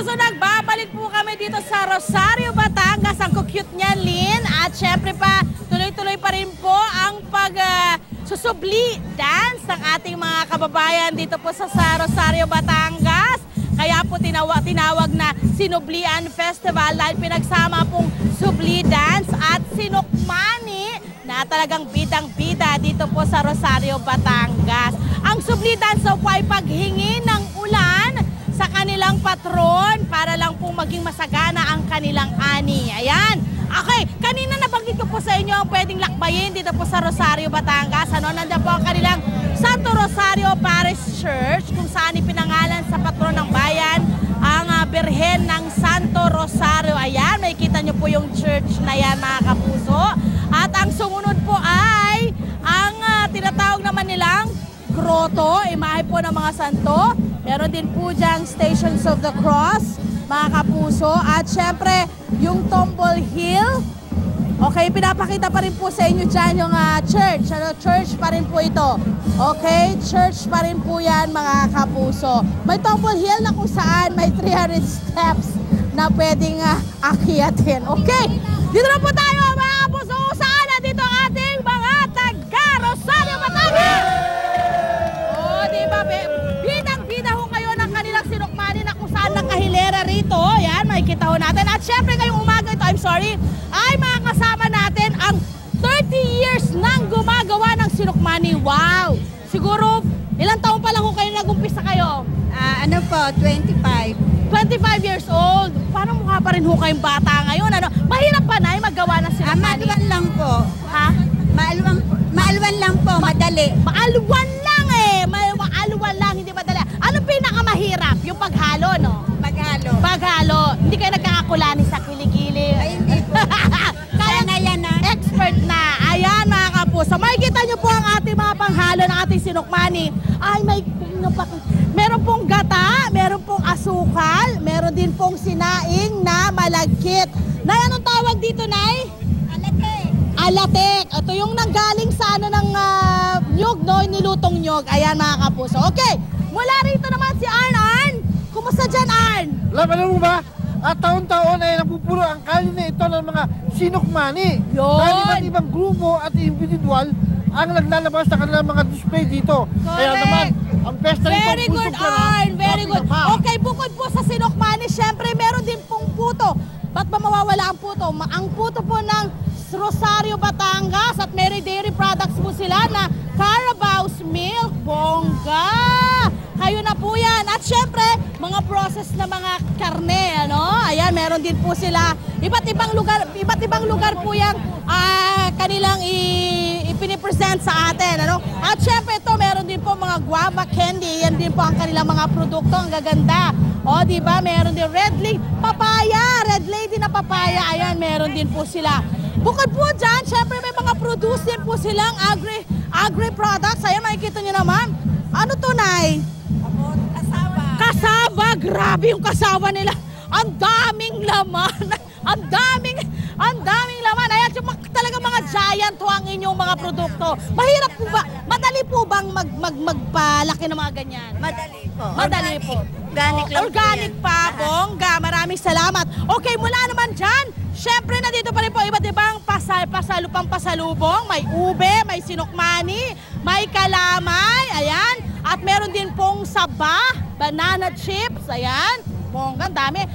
kapuso, nagbabalik po kami dito sa Rosario, Batangas. Ang cute niyan, Lynn. At syempre pa, tuloy-tuloy pa rin po ang susubli dance ng ating mga kababayan dito po sa Rosario, Batangas. Kaya po tinawag na Sinublian Festival dahil pinagsama pong subli dance at sinukmani na talagang bidang-bida dito po sa Rosario, Batangas. Ang subli dance po ay paghingi ng ulan sa kanilang patron para lang po maging masagana ang kanilang ani. Ayan. Okay, kanina nabanggit ko po sa inyo ang pwedeng lakbayin dito po sa Rosario, Batangas. Nandiyan po ang kanilang Santo Rosario Parish Church kung saan ipinangalan sa patron ng bayan ang Birhen ng Santo Rosario. Ayan, makikita nyo po yung church na yan, mga kapuso. At ang sumunod po ay ang tinatawag naman nilang grotto, imahe po ng mga santo. Meron din po dyan Stations of the Cross, mga kapuso. At syempre, yung Tumble Hill. Okay, pinapakita pa rin po sa inyo dyan yung church. Church pa rin po ito. Okay, church pa rin po yan, mga kapuso. May Tumble Hill na kung saan may 300 steps na pwedeng akyatin. Okay, dito na po tayo, mga kapuso. Saan na dito ang ating mga taga-Rosario, Batangas? O, diba, bidang-bida ho kayo ng kanilang sinukmani na kung saan nakahilera rito. Yan, makikita ho natin. At syempre, ngayong umaga ito, I'm sorry, ay mga kasama natin ang 30 years nang gumagawa ng sinukmani. Wow! Siguro, ilang taon pa lang ho kayo nag-umpisa kayo? Ano po, 25. 25 years old. Parang mukha pa rin ho kayong bata ngayon. Ano? Mahirap pa na magawa ng sinukmani? Maalwan lang po. Ha? Maalwan lang po, madali. Maalwan lang eh. Maalwan lang, hindi madali. Ano pinakamahirap? Yung paghalo, no? Paghalo. Paghalo. Hindi kayo nagkakakulani sa kiligili. Ay, hindi po. Kaya na yan na. Expert na. Ayan, mga kapuso. Makikita nyo po ang ating mga panghalo ng ating sinukmani. Ay, meron pong gata, meron pong asukal, meron din pong sinaing na malagkit. Nay, anong tawag dito, Nay? Alatek. Alatek. Ito yung nanggaling sa ng nyog, no? Nilutong nyog. Ayan, mga kapuso. Okay, mula rito naman si Arn. Kumusta dyan, Arn? Alam mo ba? At taon-taon ay napupuno ang kali na ito ng mga sinukmani. Yun! Dahil iba't ibang grupo at individual ang naglalabas sa kanilang mga display dito. Correct. Kaya naman, ang pesta nito, Very good, Arn. Very good. Okay, bukod po sa sinukmani, syempre meron din pong puto. Ba't ba mawawala ang puto? Ang puto po ng Rosario, Batangas at Mary Dairy Products po sila na Carabao's Milk. Bongga! Kayo na po yan. At syempre, mga process na mga karne, ano? Ayan, meron din po sila. Iba't ibang lugar po yan kanilang ipinipresent sa atin, ano? At syempre, ito, meron din po mga guava candy. Yan din po ang kanilang mga produkto. Ang gaganda. O, di ba? Meron din red lady na papaya. Ayan, meron din po sila. Bukod po dyan, syempre may mga produce din po silang agri products. Ayan, makikita nyo naman. Ano to, Nay? Kasaba. Grabe yung kasaba nila. Ang daming laman. Ang daming laman. Ayan, talaga mga giant ho ang inyong mga produkto. Mahirap po ba? Madali po bang magpalaki ng mga ganyan? Madali po. Madali po. Organic pa, bongga. Maraming salamat. Okay, mula naman dyan, syempre nandito pa rin po iba't ibang pasalubong. May ube, may sinukmani, may kalamay, ayan. At meron din pong saba, banana chips, ayan. Bongga, dami.